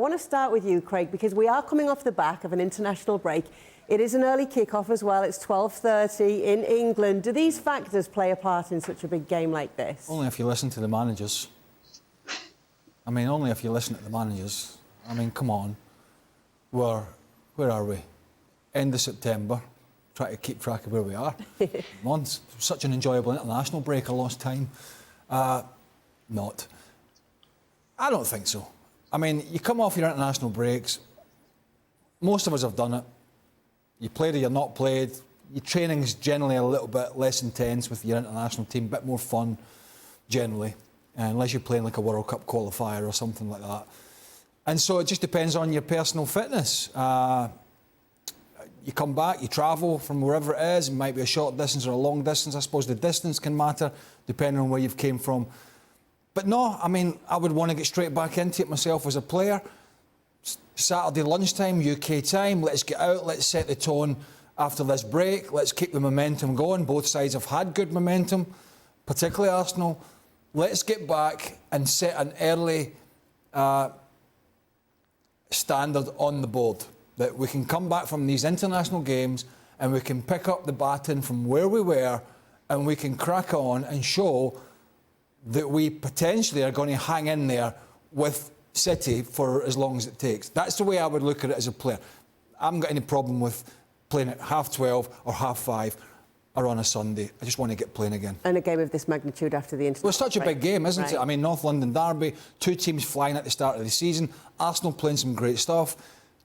want to start with you, Craig, because we are coming off the back of an international break. It is an early kick-off as well. It's 12:30 in England. Do these factors play a part in such a big game like this? Only if you listen to the managers. I mean, only if you listen to the managers. I mean, come on. Where are we? End of September. Try to keep track of where we are. Months. Such an enjoyable international break. I lost time. Not. I don't think so. I mean, you come off your international breaks. Most of us have done it. You played or you're not played. Your training's generally a little bit less intense with your international team, a bit more fun, generally, unless you're playing like a World Cup qualifier or something like that. And so it just depends on your personal fitness. You come back, you travel from wherever it is. It might be a short distance or a long distance. I suppose the distance can matter depending on where you've came from. But no, I mean, I would want to get straight back into it myself as a player. Saturday lunchtime, UK time, let's get out, let's set the tone after this break, let's keep the momentum going. Both sides have had good momentum, particularly Arsenal. Let's get back and set an early standard on the board, that we can come back from these international games and we can pick up the baton from where we were and we can crack on and show that we potentially are going to hang in there with City for as long as it takes. That's the way I would look at it as a player. I haven't got any problem with playing at 12:30 or 5:30 or on a Sunday. I just want to get playing again. And a game of this magnitude after the international Well, it's such a big game, isn't it? I mean, North London derby, two teams flying at the start of the season, Arsenal playing some great stuff,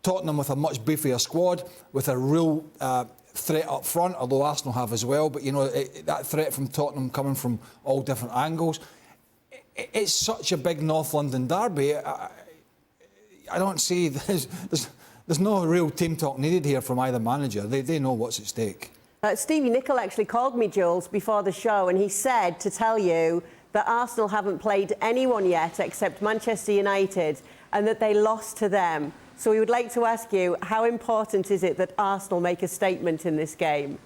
Tottenham with a much beefier squad, with a real threat up front, although Arsenal have as well, but you know, that threat from Tottenham coming from all different angles. It's such a big North London derby. I don't see there's no real team talk needed here from either manager. They know what's at stake. Stevie Nicol actually called me, Jules, before the show, and he said to tell you that Arsenal haven't played anyone yet except Manchester United and that they lost to them. So we would like to ask you, how important is it that Arsenal make a statement in this game?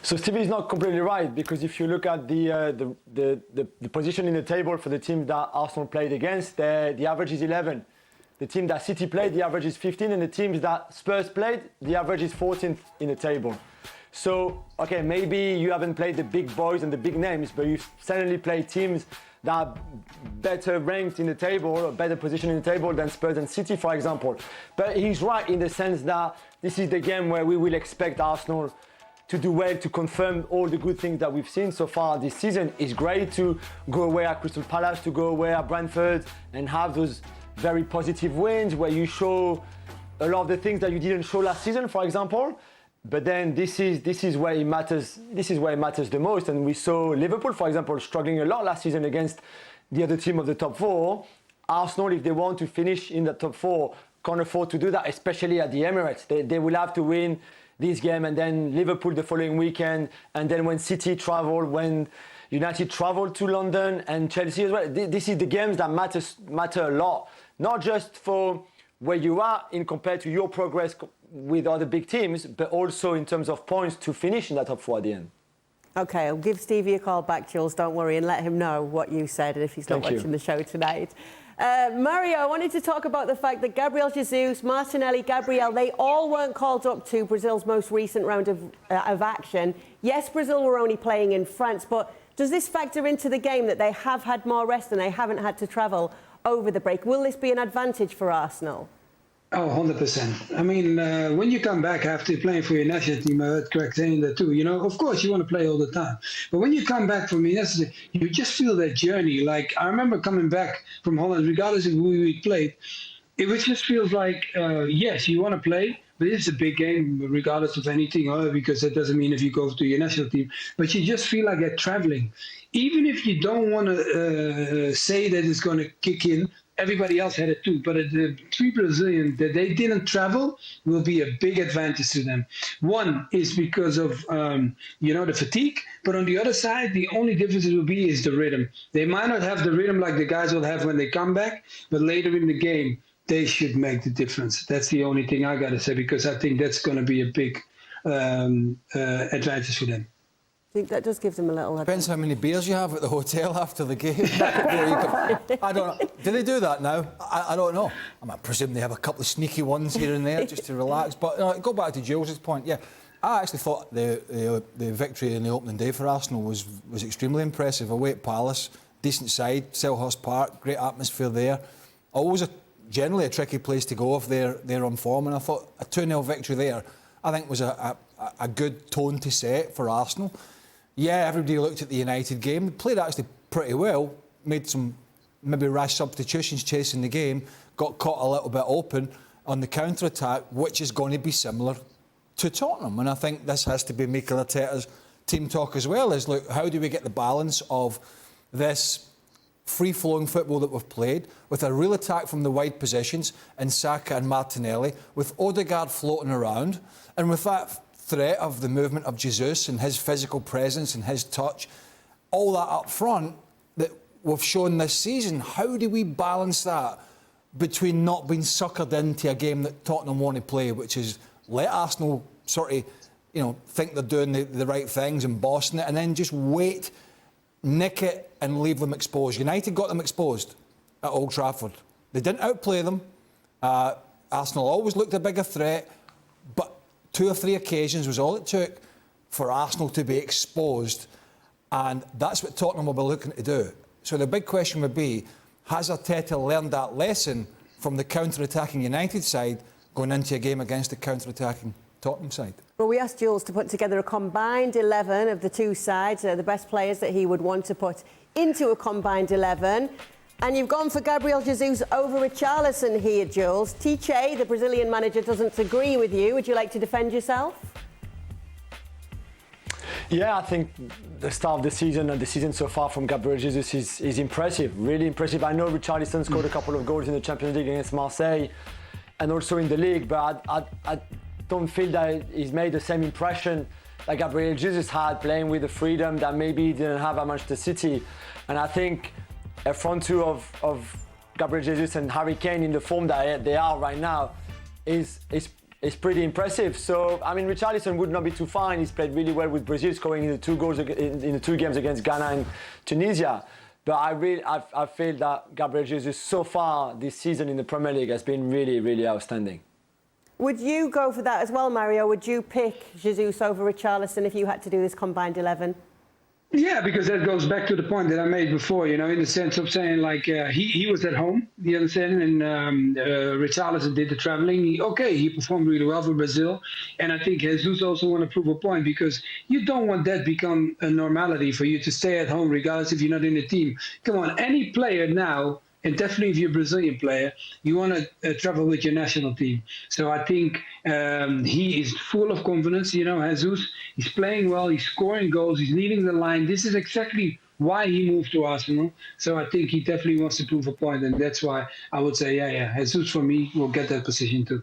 So Stevie is not completely right, because if you look at the position in the table for the team that Arsenal played against, the average is 11. The team that City played, the average is 15, and the teams that Spurs played, the average is 14th in the table. So, okay, maybe you haven't played the big boys and the big names, but you've certainly played teams that are better ranked in the table, or better position in the table than Spurs and City, for example. But he's right in the sense that this is the game where we will expect Arsenal to do well, to confirm all the good things that we've seen so far this season. It's great to go away at Crystal Palace, to go away at Brentford and have those very positive wins where you show a lot of the things that you didn't show last season, for example. But then this is where it matters. This is where it matters the most. And we saw Liverpool, for example, struggling a lot last season against the other team of the top four. Arsenal, if they want to finish in the top four, can't afford to do that, especially at the Emirates. They will have to win this game, and then Liverpool the following weekend, and then when City travel, when United travel to London, and Chelsea as well. This is the games that matter a lot, not just for where you are in compared to your progress with other big teams, but also in terms of points to finish in that top four at the end. OK, I'll give Stevie a call back, Jules, don't worry, and let him know what you said, and if he's not watching the show tonight. Mario, I wanted to talk about the fact that Gabriel Jesus, Martinelli, Gabriel, they all weren't called up to Brazil's most recent round of action. Yes, Brazil were only playing in France, but does this factor into the game that they have had more rest and they haven't had to travel over the break? Will this be an advantage for Arsenal? Oh, 100%. I mean, when you come back after playing for your national team, I heard Craig saying that too, you know, of course you want to play all the time. But when you come back from yesterday, you just feel that journey. Like, I remember coming back from Holland, regardless of who we played, it just feels like, yes, you want to play, but it's a big game, regardless of anything, because that doesn't mean if you go to your national team. But you just feel like you're traveling. Even if you don't want to say that it's going to kick in, everybody else had it too, but the three Brazilians that they didn't travel will be a big advantage to them. One is because of the fatigue, but on the other side, the only difference it will be is the rhythm. They might not have the rhythm like the guys will have when they come back, but later in the game, they should make the difference. That's the only thing I got to say, because I think that's going to be a big advantage for them. I think that does give them a little... Depends how many beers you have at the hotel after the game. I don't know. Do they do that now? I don't know. I presume they have a couple of sneaky ones here and there just to relax. But go back to Jules' point. Yeah, I actually thought the victory in the opening day for Arsenal was extremely impressive. Away at Palace, decent side, Selhurst Park, great atmosphere there. Always generally a tricky place to go if they're on form. And I thought a 2-0 victory there, I think, was a good tone to set for Arsenal. Yeah, everybody looked at the United game. They played actually pretty well, made some maybe rash substitutions chasing the game, got caught a little bit open on the counter-attack, which is going to be similar to Tottenham. And I think this has to be Mikel Arteta's team talk as well, is, look, how do we get the balance of this free-flowing football that we've played, with a real attack from the wide positions in Saka and Martinelli, with Odegaard floating around, and with that threat of the movement of Jesus and his physical presence and his touch, all that up front that we've shown this season. How do we balance that between not being suckered into a game that Tottenham want to play, which is let Arsenal sort of, think they're doing the right things and bossing it, and then just wait, nick it and leave them exposed. United got them exposed at Old Trafford. They didn't outplay them. Arsenal always looked a bigger threat, but 2 or 3 occasions was all it took for Arsenal to be exposed, and that's what Tottenham will be looking to do. So the big question would be, has Arteta learned that lesson from the counter-attacking United side going into a game against the counter-attacking Tottenham side? Well, we asked Jules to put together a combined 11 of the two sides, the best players that he would want to put into a combined 11. And you've gone for Gabriel Jesus over Richarlison here, Jules. Tiche, the Brazilian manager, doesn't agree with you. Would you like to defend yourself? Yeah, I think the start of the season and the season so far from Gabriel Jesus is impressive, really impressive. I know Richarlison scored a couple of goals in the Champions League against Marseille and also in the league, but I don't feel that he's made the same impression that Gabriel Jesus had, playing with the freedom that maybe he didn't have at Manchester City. And I think a front two of Gabriel Jesus and Harry Kane in the form that they are right now is pretty impressive. So, I mean, Richarlison would not be too fine. He's played really well with Brazil, scoring in the 2 goals in the 2 games against Ghana and Tunisia. But I feel that Gabriel Jesus so far this season in the Premier League has been really, really outstanding. Would you go for that as well, Mario? Would you pick Jesus over Richarlison if you had to do this combined 11? Yeah, because that goes back to the point that I made before, in the sense of saying, like, he was at home, you understand, and Richarlison did the traveling. He performed really well for Brazil, and I think Jesus also want to prove a point, because you don't want that become a normality for you to stay at home regardless if you're not in the team. Come on, any player now, and definitely if you're a Brazilian player, you want to travel with your national team. So I think he is full of confidence. Jesus, he's playing well, he's scoring goals, he's leading the line. This is exactly why he moved to Arsenal. So I think he definitely wants to prove a point, and that's why I would say, Jesus for me will get that position too.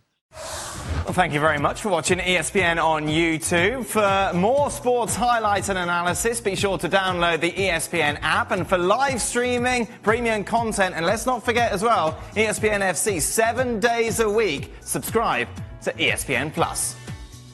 Well, thank you very much for watching ESPN on YouTube. For more sports highlights and analysis, be sure to download the ESPN app. And for live streaming, premium content, and let's not forget as well, ESPN FC 7 days a week. Subscribe to ESPN Plus.